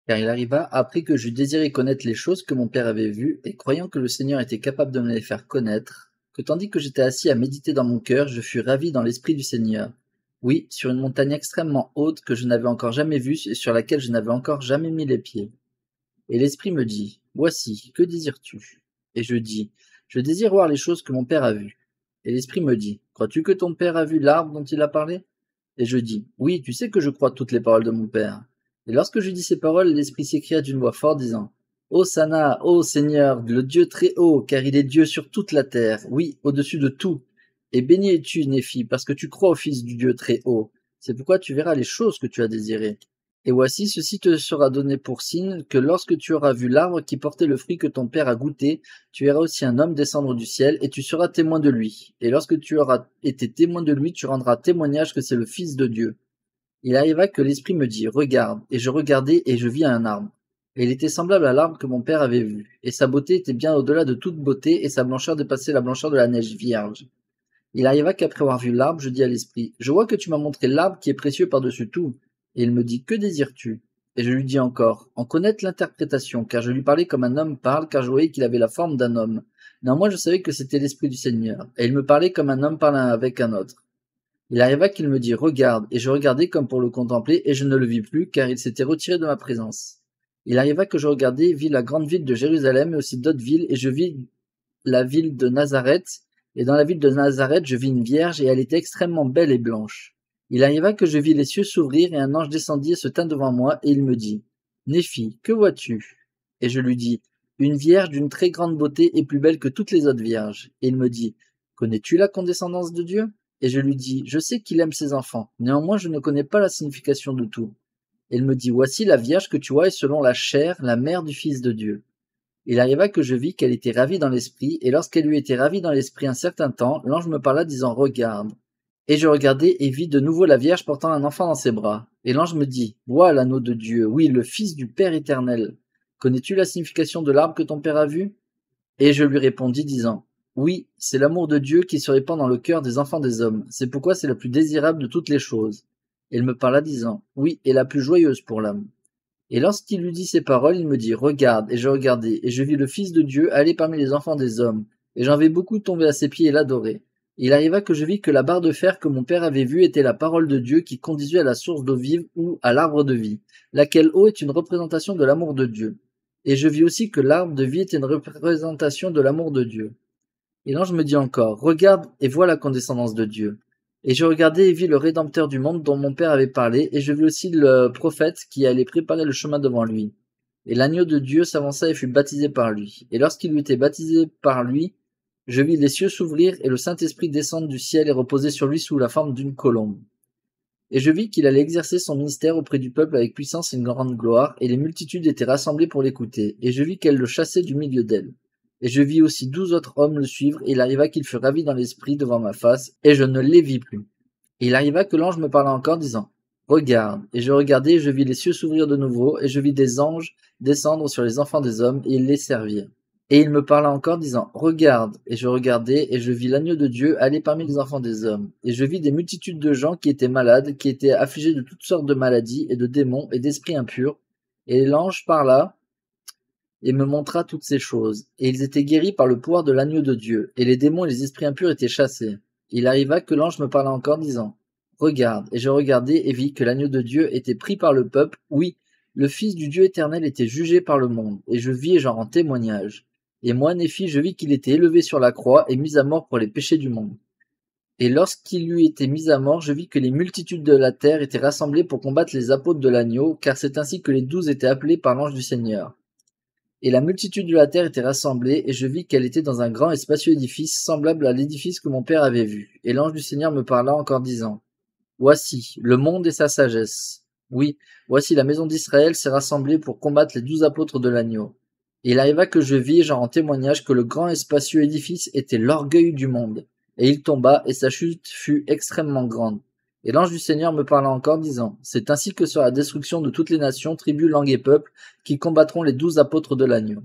Car il arriva, après que j'eus désiré connaître les choses que mon père avait vues, et croyant que le Seigneur était capable de me les faire connaître, que tandis que j'étais assis à méditer dans mon cœur, je fus ravi dans l'esprit du Seigneur. Oui, sur une montagne extrêmement haute que je n'avais encore jamais vue et sur laquelle je n'avais encore jamais mis les pieds. Et l'Esprit me dit, Voici, que désires-tu? Et je dis, Je désire voir les choses que mon père a vues. Et l'Esprit me dit, Crois-tu que ton père a vu l'arbre dont il a parlé? Et je dis, Oui, tu sais que je crois toutes les paroles de mon père. Et lorsque je dis ces paroles, l'Esprit s'écria d'une voix forte, disant, Hosanna, ô Seigneur, le Dieu très haut, car il est Dieu sur toute la terre, oui, au-dessus de tout. Et béni es-tu, Néphi, parce que tu crois au Fils du Dieu très haut. C'est pourquoi tu verras les choses que tu as désirées. Et voici, ceci te sera donné pour signe, que lorsque tu auras vu l'arbre qui portait le fruit que ton père a goûté, tu verras aussi un homme descendre du ciel, et tu seras témoin de lui. Et lorsque tu auras été témoin de lui, tu rendras témoignage que c'est le Fils de Dieu. Il arriva que l'Esprit me dit, Regarde, et je regardai, et je vis un arbre. Et il était semblable à l'arbre que mon père avait vu, et sa beauté était bien au-delà de toute beauté, et sa blancheur dépassait la blancheur de la neige vierge. Il arriva qu'après avoir vu l'arbre, je dis à l'Esprit, Je vois que tu m'as montré l'arbre qui est précieux par-dessus tout. Et il me dit, Que désires-tu? Et je lui dis encore, En connaître l'interprétation, car je lui parlais comme un homme parle, car je voyais qu'il avait la forme d'un homme. Néanmoins je savais que c'était l'Esprit du Seigneur, et il me parlait comme un homme parle avec un autre. Il arriva qu'il me dit, Regarde, et je regardai comme pour le contempler, et je ne le vis plus, car il s'était retiré de ma présence. Il arriva que je regardai et vis la grande ville de Jérusalem, et aussi d'autres villes, et je vis la ville de Nazareth, et dans la ville de Nazareth je vis une vierge, et elle était extrêmement belle et blanche. Il arriva que je vis les cieux s'ouvrir, et un ange descendit et se tint devant moi, et il me dit, Néphi, que vois-tu? Et je lui dis, Une vierge d'une très grande beauté et plus belle que toutes les autres vierges. Et il me dit, Connais-tu la condescendance de Dieu? Et je lui dis, Je sais qu'il aime ses enfants, néanmoins je ne connais pas la signification de tout. Et il me dit, Voici la vierge que tu vois est selon la chair, la mère du Fils de Dieu. Il arriva que je vis qu'elle était ravie dans l'esprit, et lorsqu'elle eut été ravie dans l'esprit un certain temps, l'ange me parla disant, Regarde. Et je regardai et vis de nouveau la Vierge portant un enfant dans ses bras. Et l'ange me dit, Vois l'anneau de Dieu, oui, le Fils du Père éternel. Connais-tu la signification de l'arbre que ton père a vu? Et je lui répondis, disant, Oui, c'est l'amour de Dieu qui se répand dans le cœur des enfants des hommes. C'est pourquoi c'est la plus désirable de toutes les choses. Et il me parla, disant, Oui, et la plus joyeuse pour l'âme. Et lorsqu'il eut dit ces paroles, il me dit, Regarde, et je regardai, et je vis le Fils de Dieu aller parmi les enfants des hommes. Et j'en vis beaucoup tomber à ses pieds et l'adorer. Et il arriva que je vis que la barre de fer que mon père avait vue était la parole de Dieu qui conduisait à la source d'eau vive ou à l'arbre de vie, laquelle eau est une représentation de l'amour de Dieu. Et je vis aussi que l'arbre de vie était une représentation de l'amour de Dieu. Et l'ange me dit encore, Regarde et vois la condescendance de Dieu. Et je regardai et vis le Rédempteur du monde dont mon père avait parlé, et je vis aussi le prophète qui allait préparer le chemin devant lui. Et l'agneau de Dieu s'avança et fut baptisé par lui. Et lorsqu'il eut été baptisé par lui, je vis les cieux s'ouvrir et le Saint-Esprit descendre du ciel et reposer sur lui sous la forme d'une colombe. Et je vis qu'il allait exercer son ministère auprès du peuple avec puissance et une grande gloire, et les multitudes étaient rassemblées pour l'écouter. Et je vis qu'elle le chassait du milieu d'elle. Et je vis aussi 12 autres hommes le suivre, et il arriva qu'il fut ravi dans l'esprit devant ma face, et je ne les vis plus. Et il arriva que l'ange me parla encore, disant, Regarde. Et je regardai, et je vis les cieux s'ouvrir de nouveau, et je vis des anges descendre sur les enfants des hommes, et les servir. Et il me parla encore, disant, Regarde. Et je regardai, et je vis l'agneau de Dieu aller parmi les enfants des hommes. Et je vis des multitudes de gens qui étaient malades, qui étaient affligés de toutes sortes de maladies, et de démons, et d'esprits impurs. Et l'ange parla, et me montra toutes ces choses. Et ils étaient guéris par le pouvoir de l'agneau de Dieu, et les démons et les esprits impurs étaient chassés. Il arriva que l'ange me parla encore, disant, Regarde. Et je regardai et vis que l'agneau de Dieu était pris par le peuple, oui, le Fils du Dieu éternel était jugé par le monde, et je vis et j'en rends témoignage. Et moi, Néphi, je vis qu'il était élevé sur la croix et mis à mort pour les péchés du monde. Et lorsqu'il eut été mis à mort, je vis que les multitudes de la terre étaient rassemblées pour combattre les apôtres de l'agneau, car c'est ainsi que les 12 étaient appelés par l'ange du Seigneur. Et la multitude de la terre était rassemblée, et je vis qu'elle était dans un grand et spacieux édifice, semblable à l'édifice que mon père avait vu. Et l'ange du Seigneur me parla encore disant, Voici, le monde et sa sagesse. Oui, voici la maison d'Israël s'est rassemblée pour combattre les 12 apôtres de l'agneau. Et il arriva que je vis, j'en rends témoignage, que le grand et spacieux édifice était l'orgueil du monde. Et il tomba, et sa chute fut extrêmement grande. Et l'ange du Seigneur me parla encore, disant, C'est ainsi que sera la destruction de toutes les nations, tribus, langues et peuples, qui combattront les 12 apôtres de l'agneau.